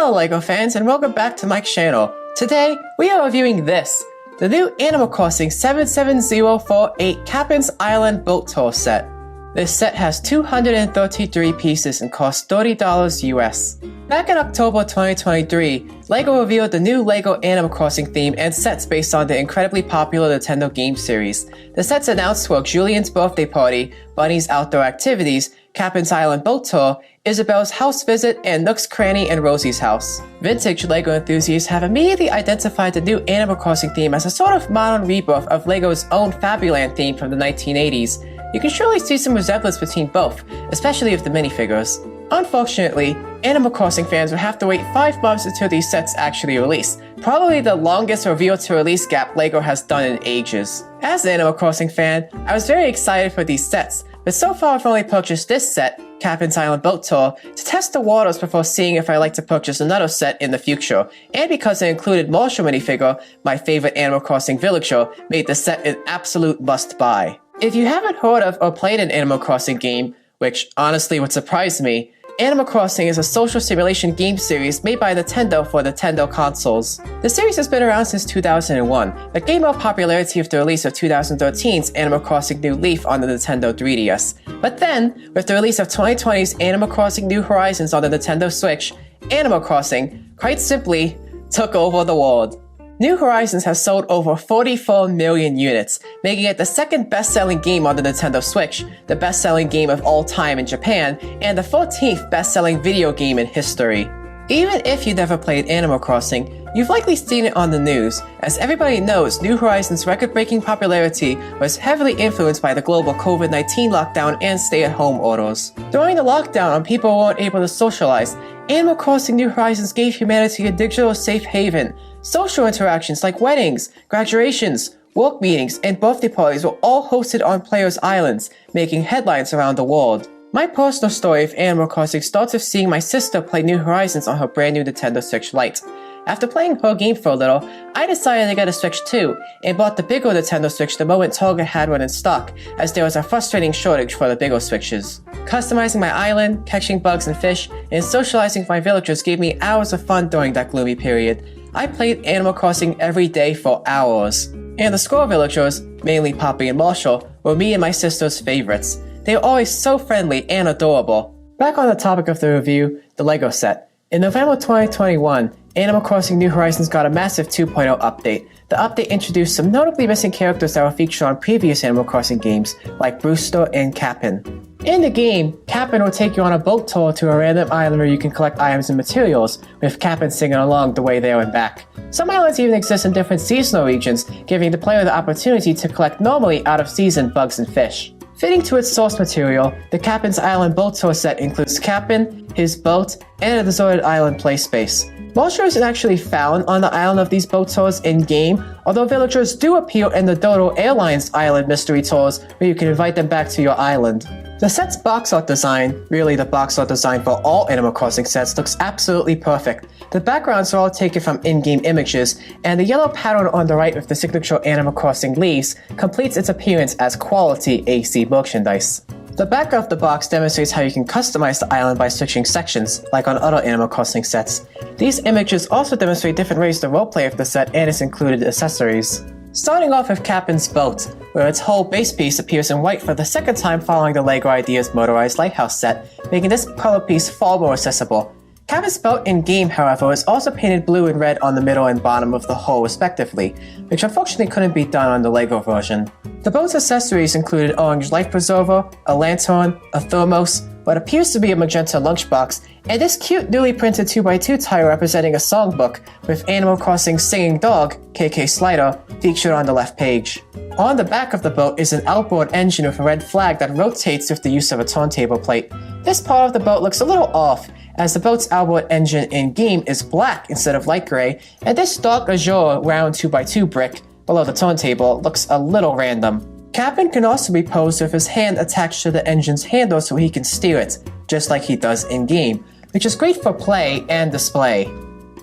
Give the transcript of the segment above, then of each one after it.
Hello LEGO fans and welcome back to my channel. Today, we are reviewing this, the new Animal Crossing 77048 Kapp'n's Island Boat Tour set. This set has 233 pieces and costs $30 US. Back in October 2023, LEGO revealed the new LEGO Animal Crossing theme and sets based on the incredibly popular Nintendo game series. The sets announced were Julian's birthday party, Bunny's outdoor activities, Kapp'n's Island Boat Tour, Isabelle's house visit, and Nook's cranny and Rosie's house. Vintage LEGO enthusiasts have immediately identified the new Animal Crossing theme as a sort of modern rebirth of LEGO's own Fabuland theme from the 1980s. You can surely see some resemblance between both, especially with the minifigures. Unfortunately, Animal Crossing fans will have to wait 5 months until these sets actually release, probably the longest reveal to release gap LEGO has done in ages. As an Animal Crossing fan, I was very excited for these sets, but so far I've only purchased this set, Kapp'n's Island Boat Tour, to test the waters before seeing if I like to purchase another set in the future, and because it included Marshal minifigure, my favorite Animal Crossing villager, made the set an absolute must-buy. If you haven't heard of or played an Animal Crossing game, which honestly would surprise me, Animal Crossing is a social simulation game series made by Nintendo for Nintendo consoles. The series has been around since 2001, but gained more popularity with the release of 2013's Animal Crossing New Leaf on the Nintendo 3DS. But then, with the release of 2020's Animal Crossing New Horizons on the Nintendo Switch, Animal Crossing, quite simply, took over the world. New Horizons has sold over 44 million units, making it the second best-selling game on the Nintendo Switch, the best-selling game of all time in Japan, and the 14th best-selling video game in history. Even if you never played Animal Crossing, you've likely seen it on the news, as everybody knows New Horizons' record-breaking popularity was heavily influenced by the global COVID-19 lockdown and stay-at-home orders. During the lockdown when people weren't able to socialize, Animal Crossing New Horizons gave humanity a digital safe haven. Social interactions like weddings, graduations, work meetings, and birthday parties were all hosted on players' islands, making headlines around the world. My personal story of Animal Crossing starts with seeing my sister play New Horizons on her brand new Nintendo Switch Lite. After playing her game for a little, I decided to get a Switch too, and bought the bigger Nintendo Switch the moment Target had one in stock, as there was a frustrating shortage for the bigger Switches. Customizing my island, catching bugs and fish, and socializing with my villagers gave me hours of fun during that gloomy period. I played Animal Crossing every day for hours. And the squirrel villagers, mainly Poppy and Marshal, were me and my sister's favorites. They were always so friendly and adorable. Back on the topic of the review, the LEGO set. In November 2021, Animal Crossing New Horizons got a massive 2.0 update. The update introduced some notably missing characters that were featured on previous Animal Crossing games, like Brewster and Kapp'n. In the game, Kapp'n will take you on a boat tour to a random island where you can collect items and materials, with Kapp'n singing along the way there and back. Some islands even exist in different seasonal regions, giving the player the opportunity to collect normally out-of-season bugs and fish. Fitting to its source material, the Kapp'n's Island Boat Tour set includes Kapp'n, his boat, and a deserted island play space. Marshal isn't actually found on the island of these boat tours in-game, although villagers do appear in the Dodo Airlines Island Mystery Tours where you can invite them back to your island. The set's box art design, really the box art design for all Animal Crossing sets, looks absolutely perfect. The backgrounds are all taken from in-game images, and the yellow pattern on the right with the signature Animal Crossing leaves completes its appearance as quality AC merchandise. The back of the box demonstrates how you can customize the island by switching sections, like on other Animal Crossing sets. These images also demonstrate different ways to roleplay with the set and its included accessories. Starting off with Kapp'n's boat, where its whole base piece appears in white for the second time following the LEGO Ideas motorized lighthouse set, making this color piece far more accessible. Kapp'n's boat in-game, however, is also painted blue and red on the middle and bottom of the hull respectively, which unfortunately couldn't be done on the LEGO version. The boat's accessories included orange life preserver, a lantern, a thermos, what appears to be a magenta lunchbox, and this cute newly printed 2x2 tire representing a songbook, with Animal Crossing's singing dog, KK Slider, featured on the left page. On the back of the boat is an outboard engine with a red flag that rotates with the use of a turntable plate. This part of the boat looks a little off, as the boat's outboard engine in-game is black instead of light gray, and this dark azure round 2x2 brick below the turntable looks a little random. Kapp'n can also be posed with his hand attached to the engine's handle so he can steer it, just like he does in-game, which is great for play and display.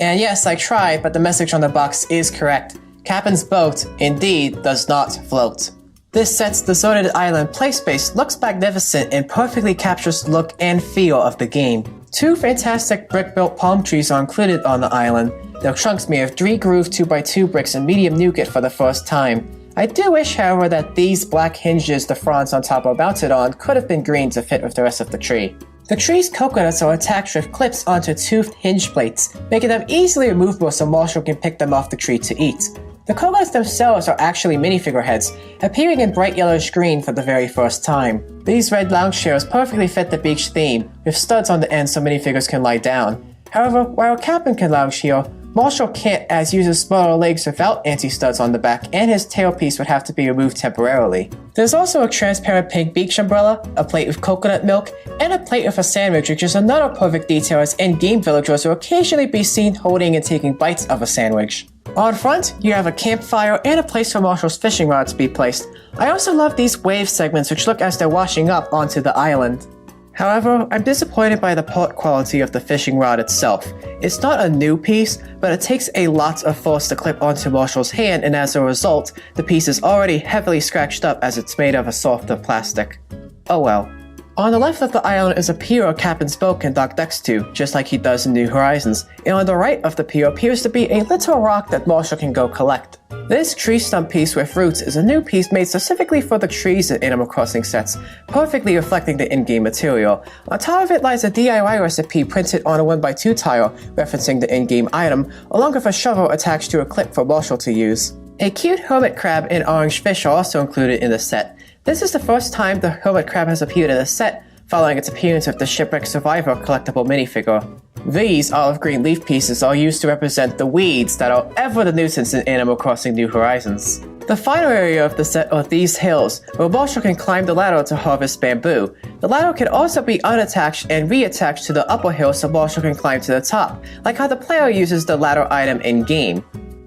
And yes, I tried, but the message on the box is correct. Kapp'n's boat, indeed, does not float. This set's deserted island play space looks magnificent and perfectly captures the look and feel of the game. 2 fantastic brick-built palm trees are included on the island. Their trunks made of 3 grooved 2x2 bricks and medium nougat for the first time. I do wish, however, that these black hinges the fronds on top are mounted on could have been green to fit with the rest of the tree. The tree's coconuts are attached with clips onto toothed hinge plates, making them easily removable so Marshal can pick them off the tree to eat. The coconuts themselves are actually minifigure heads, appearing in bright yellowish green for the very first time. These red lounge chairs perfectly fit the beach theme, with studs on the end so minifigures can lie down. However, while Kapp'n can lounge here, Marshal can't, as uses smaller legs without anti-studs on the back, and his tailpiece would have to be removed temporarily. There's also a transparent pink beach umbrella, a plate with coconut milk, and a plate with a sandwich, which is another perfect detail as in-game villagers will occasionally be seen holding and taking bites of a sandwich. On front, you have a campfire and a place for Marshal's fishing rod to be placed. I also love these wave segments which look as they're washing up onto the island. However, I'm disappointed by the part quality of the fishing rod itself. It's not a new piece, but it takes a lot of force to clip onto Marshal's hand, and as a result, the piece is already heavily scratched up as it's made of a softer plastic. Oh well. On the left of the island is a pier Kapp'n's boat can dock next to, just like he does in New Horizons, and on the right of the pier appears to be a little rock that Marshal can go collect. This tree stump piece with roots is a new piece made specifically for the trees in Animal Crossing sets, perfectly reflecting the in-game material. On top of it lies a DIY recipe printed on a 1x2 tile, referencing the in-game item, along with a shovel attached to a clip for Marshal to use. A cute hermit crab and orange fish are also included in the set. This is the first time the hermit crab has appeared in the set, following its appearance with the Shipwreck Survivor collectible minifigure. These olive green leaf pieces are used to represent the weeds that are ever the nuisance in Animal Crossing New Horizons. The final area of the set are these hills, where Marshal can climb the ladder to harvest bamboo. The ladder can also be unattached and reattached to the upper hill so Marshal can climb to the top, like how the player uses the ladder item in-game.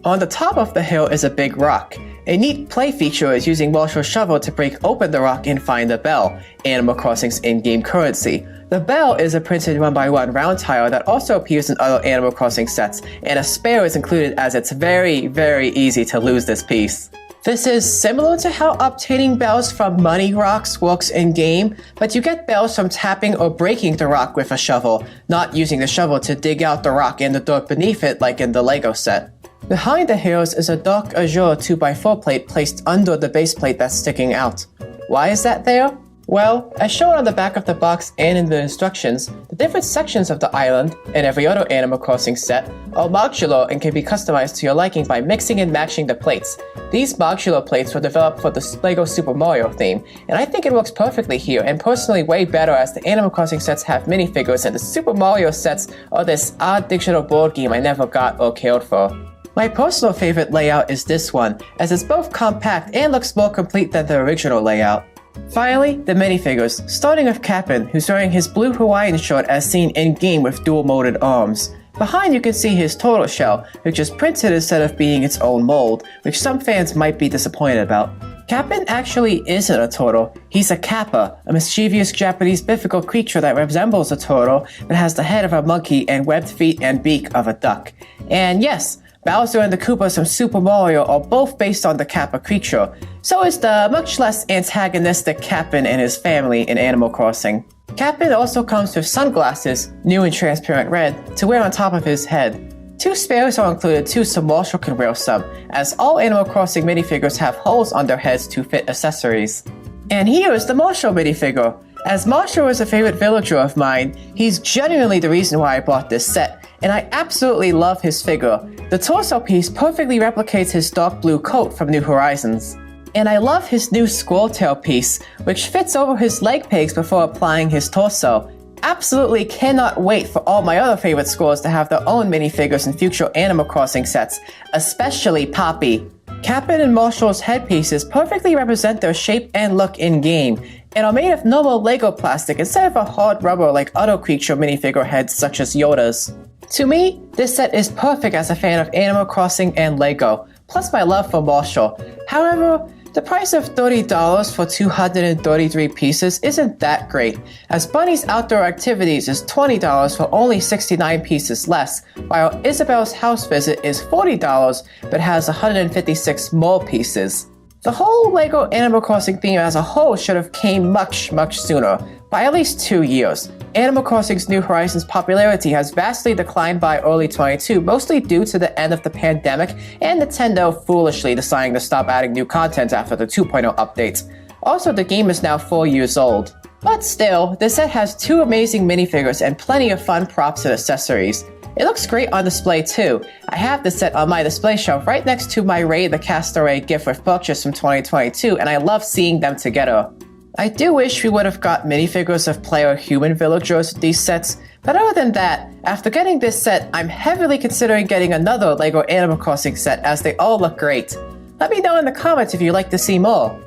On the top of the hill is a big rock. A neat play feature is using Marshal's shovel to break open the rock and find the bell, Animal Crossing's in-game currency. The bell is a printed 1x1 round tile that also appears in other Animal Crossing sets, and a spare is included as it's very easy to lose this piece. This is similar to how obtaining bells from money rocks works in-game, but you get bells from tapping or breaking the rock with a shovel, not using the shovel to dig out the rock and the dirt beneath it like in the Lego set. Behind the hills is a dark azure 2x4 plate placed under the base plate that's sticking out. Why is that there? Well, as shown on the back of the box and in the instructions, the different sections of the island, and every other Animal Crossing set, are modular and can be customized to your liking by mixing and matching the plates. These modular plates were developed for the LEGO Super Mario theme, and I think it works perfectly here, and personally way better as the Animal Crossing sets have minifigures and the Super Mario sets are this odd digital board game I never got or cared for. My personal favorite layout is this one, as it's both compact and looks more complete than the original layout. Finally, the minifigures, starting with Kapp'n, who's wearing his blue Hawaiian shirt as seen in-game with dual-molded arms. Behind you can see his turtle shell, which is printed instead of being its own mold, which some fans might be disappointed about. Kapp'n actually isn't a turtle, he's a kappa, a mischievous Japanese mythical creature that resembles a turtle, but has the head of a monkey and webbed feet and beak of a duck. And yes, Bowser and the Koopas from Super Mario are both based on the Kappa creature. So is the much less antagonistic Kapp'n and his family in Animal Crossing. Kapp'n also comes with sunglasses, new in transparent red, to wear on top of his head. 2 spares are included too so Marshal can wear some, as all Animal Crossing minifigures have holes on their heads to fit accessories. And here is the Marshal minifigure. As Marshal is a favorite villager of mine, he's genuinely the reason why I bought this set, and I absolutely love his figure. The torso piece perfectly replicates his dark blue coat from New Horizons. And I love his new squirrel tail piece, which fits over his leg pegs before applying his torso. Absolutely cannot wait for all my other favorite squirrels to have their own minifigures in future Animal Crossing sets, especially Poppy. Kapp'n and Marshal's headpieces perfectly represent their shape and look in-game, and are made of normal Lego plastic instead of a hard rubber like other creature minifigure heads such as Yoda's. To me, this set is perfect as a fan of Animal Crossing and Lego, plus my love for Marshal. However, the price of $30 for 233 pieces isn't that great, as Bunny's Outdoor Activities is $20 for only 69 pieces less, while Isabel's House Visit is $40 but has 156 more pieces. The whole LEGO Animal Crossing theme as a whole should have came much sooner, by at least 2 years. Animal Crossing's New Horizons popularity has vastly declined by early 22, mostly due to the end of the pandemic and Nintendo foolishly deciding to stop adding new content after the 2.0 updates. Also, the game is now 4 years old. But still, the set has 2 amazing minifigures and plenty of fun props and accessories. It looks great on display too. I have the set on my display shelf right next to my Ray the Castaway gift with purchase from 2022, and I love seeing them together. I do wish we would have got minifigures of player human villagers with these sets, but other than that, after getting this set, I'm heavily considering getting another LEGO Animal Crossing set as they all look great. Let me know in the comments if you'd like to see more.